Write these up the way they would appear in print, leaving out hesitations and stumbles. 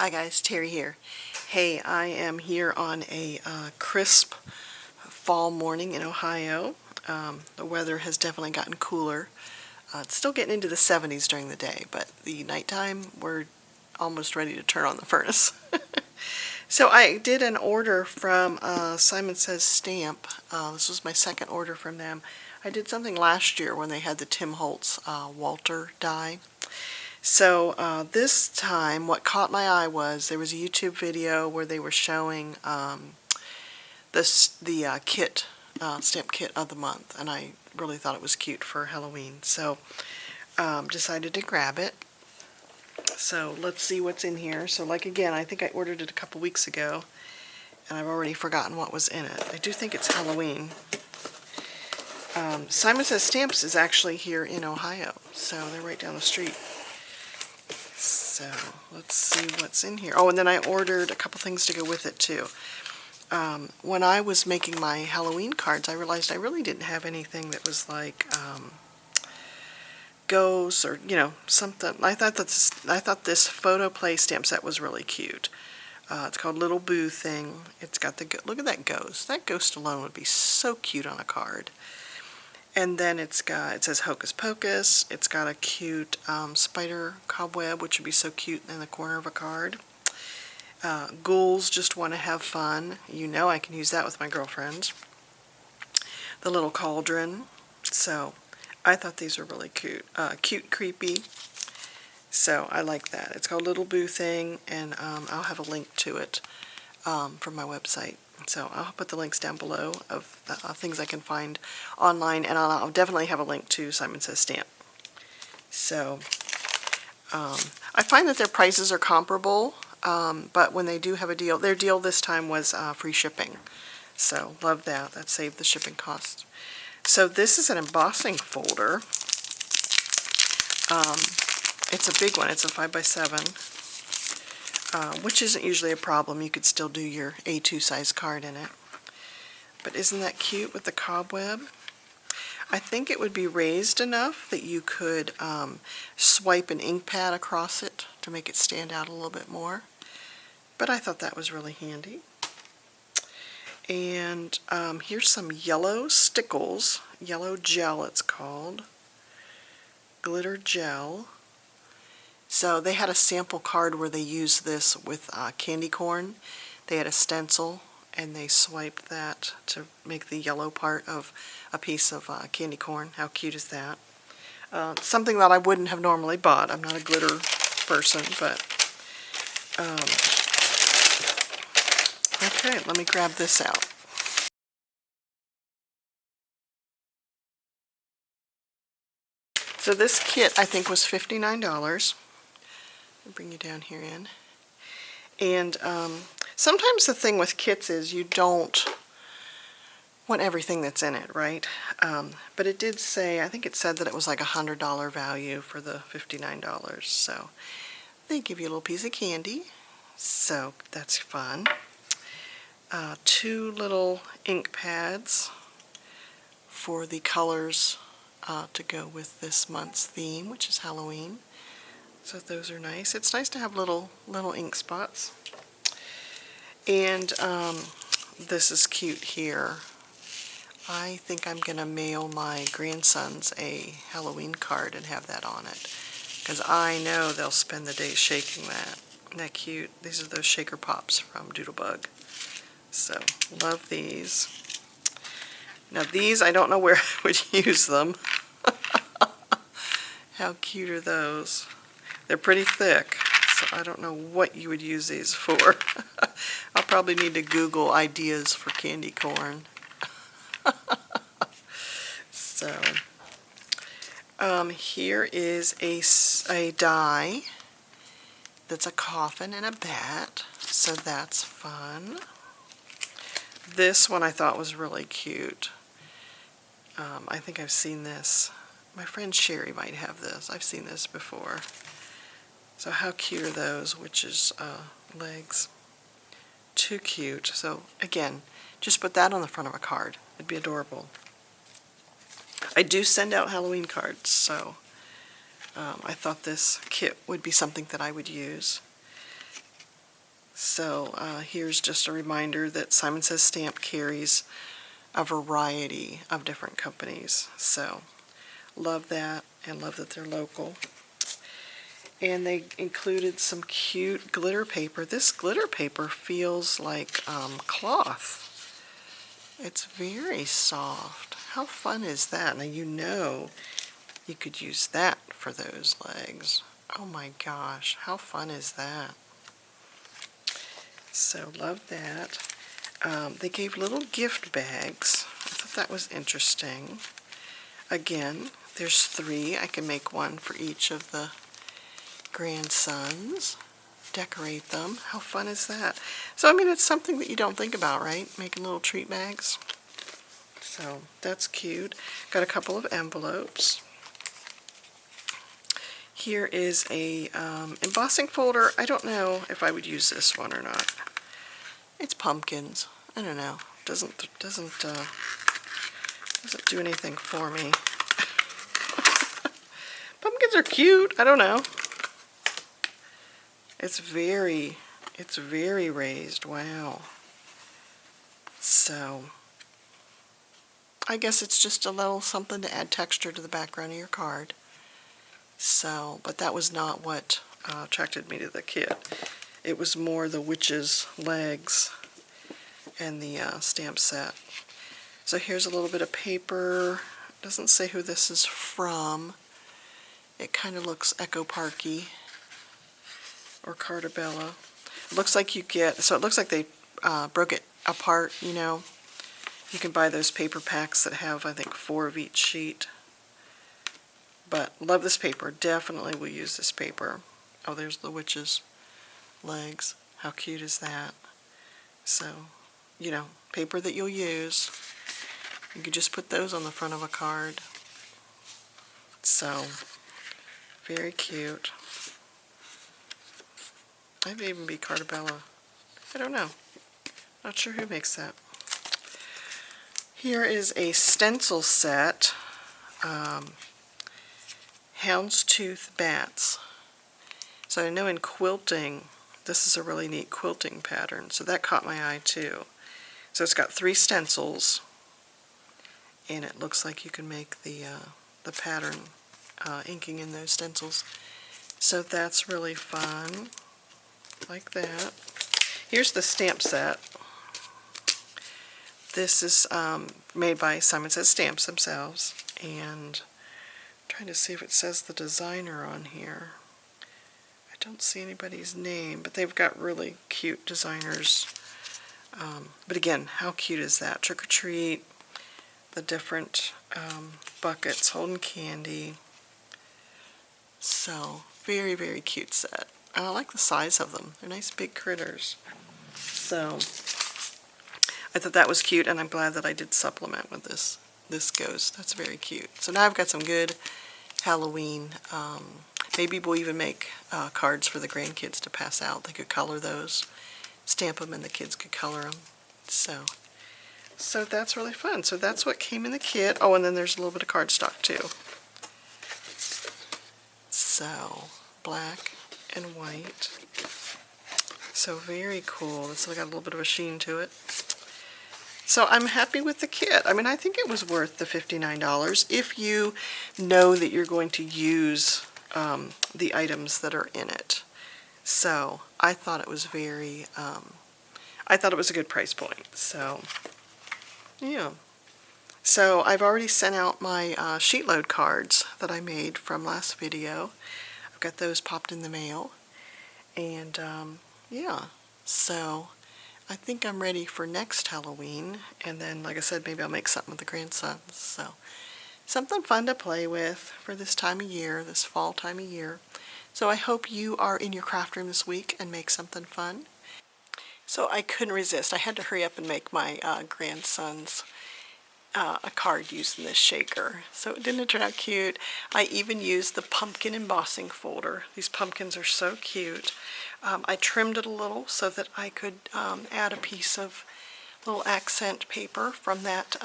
Hi guys, Terry here. Hey, I am here on a crisp fall morning in Ohio. The weather has definitely gotten cooler. It's still getting into the 70s during the day, but the nighttime we're almost ready to turn on the furnace. So I did an order from Simon Says Stamp. This was my second order from them. I did something last year when they had the Tim Holtz Walter die. So this time what caught my eye was there was a YouTube video where they were showing the kit, stamp kit of the month, and I really thought it was cute for Halloween, so decided to grab it. So let's see what's in here. So like again, I think I ordered it a couple weeks ago and I've already forgotten what was in it. I do think it's Halloween. Simon Says Stamps is actually here in Ohio, so they're right down the street. So let's see what's in here. Oh, and then I ordered a couple things to go with it too. When I was making my Halloween cards, I realized I really didn't have anything that was like ghosts or something. I thought this photo play stamp set was really cute. It's called Little Boo Thing. It's got the look at that ghost. That ghost alone would be so cute on a card. And then it says Hocus Pocus. It's got a cute spider cobweb, which would be so cute in the corner of a card. Ghouls Just Want to Have Fun. You know I can use that with my girlfriends. The Little Cauldron. So I thought these were really cute. Cute Creepy. So I like that. It's called Little Boo Thing, and I'll have a link to it from my website. So I'll put the links down below of things I can find online, and I'll definitely have a link to Simon Says Stamp. So I find that their prices are comparable, but when they do have a deal, their deal this time was free shipping. So love that. That saved the shipping cost. So this is an embossing folder. It's a big one. It's a 5x7. Which isn't usually a problem. You could still do your A2 size card in it. But isn't that cute with the cobweb? I think it would be raised enough that you could swipe an ink pad across it to make it stand out a little bit more. But I thought that was really handy. And here's some yellow stickles, yellow gel it's called, glitter gel. So they had a sample card where they used this with candy corn. They had a stencil and they swiped that to make the yellow part of a piece of candy corn. How cute is that? Something that I wouldn't have normally bought. I'm not a glitter person, but okay, let me grab this out. So this kit I think was $59. Bring you down here in. And sometimes the thing with kits is you don't want everything that's in it, right? But it did say, I think it said that it was like $100 value for the $59. So they give you a little piece of candy. So that's fun. 2 little ink pads for the colors to go with this month's theme, which is Halloween. So those are nice. It's nice to have little ink spots. And this is cute here. I think I'm going to mail my grandsons a Halloween card and have that on it, because I know they'll spend the day shaking that. Isn't that cute? These are those shaker pops from Doodlebug. So love these. Now these, I don't know where I would use them. How cute are those? They're pretty thick, so I don't know what you would use these for. I'll probably need to Google ideas for candy corn. So, here is a die that's a coffin and a bat, so that's fun. This one I thought was really cute. I think I've seen this. My friend Sherry might have this. I've seen this before. So how cute are those, witches' legs? Too cute. So again, just put that on the front of a card. It'd be adorable. I do send out Halloween cards, so I thought this kit would be something that I would use. So here's just a reminder that Simon Says Stamp carries a variety of different companies. So love that, and love that they're local. And they included some cute glitter paper. This glitter paper feels like cloth. It's very soft. How fun is that? Now you know you could use that for those legs. Oh my gosh, how fun is that? So love that. They gave little gift bags. I thought that was interesting. Again, there's 3. I can make one for each of the grandsons. Decorate them. How fun is that? So, I mean, it's something that you don't think about, right? Making little treat bags. So, that's cute. Got a couple of envelopes. Here is a embossing folder. I don't know if I would use this one or not. It's pumpkins. I don't know. Doesn't do anything for me. Pumpkins are cute. I don't know. It's very raised. Wow. So, I guess it's just a little something to add texture to the background of your card. So, but that was not what attracted me to the kit. It was more the witch's legs and the stamp set. So here's a little bit of paper. Doesn't say who this is from. It kind of looks Echo Parky or Cartabella. It looks like you get, so it looks like they broke it apart, you know. You can buy those paper packs that have, I think, 4 of each sheet. But love this paper. Definitely will use this paper. Oh, there's the witch's legs. How cute is that? So, you know, paper that you'll use. You could just put those on the front of a card. So, very cute. Might even be Cartabella. I don't know. Not sure who makes that. Here is a stencil set. Houndstooth bats. So I know in quilting, this is a really neat quilting pattern. So that caught my eye too. So it's got 3 stencils, and it looks like you can make the pattern inking in those stencils. So that's really fun. Like that. Here's the stamp set. This is made by Simon Says Stamps themselves, and I'm trying to see if it says the designer on here. I don't see anybody's name, but they've got really cute designers. But again, how cute is that? Trick or treat, the different buckets holding candy. So, very, very cute set. And I like the size of them. They're nice big critters. So, I thought that was cute, and I'm glad that I did supplement with this ghost. That's very cute. So now I've got some good Halloween. Maybe we'll even make cards for the grandkids to pass out. They could color those, stamp them, and the kids could color them. So that's really fun. So that's what came in the kit. Oh, and then there's a little bit of cardstock too. So, black and white. So very cool. It's got a little bit of a sheen to it. So I'm happy with the kit. I mean, I think it was worth the $59 if you know that you're going to use the items that are in it. So I thought it was very, I thought it was a good price point. So, yeah. So I've already sent out my sheet load cards that I made from last video. I've got those popped in the mail. And, yeah. So I think I'm ready for next Halloween, and then, like I said, maybe I'll make something with the grandsons. So, something fun to play with for this time of year, this fall time of year. So I hope you are in your craft room this week and make something fun. So I couldn't resist. I had to hurry up and make my grandsons a card using this shaker. So didn't it turn out cute? I even used the pumpkin embossing folder. These pumpkins are so cute. I trimmed it a little so that I could add a piece of little accent paper from that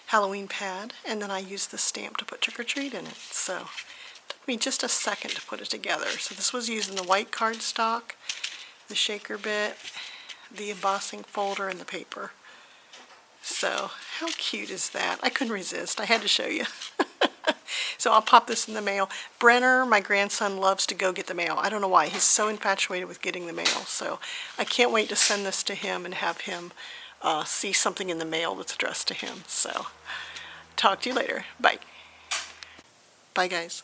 Halloween pad, and then I used the stamp to put trick or treat in it. So it took me just a second to put it together. So this was using the white cardstock, the shaker bit, the embossing folder, and the paper. So how cute is that? I couldn't resist. I had to show you. So I'll pop this in the mail. Brenner, my grandson, loves to go get the mail. I don't know why. He's so infatuated with getting the mail. So I can't wait to send this to him and have him see something in the mail that's addressed to him. So talk to you later. Bye. Bye, guys.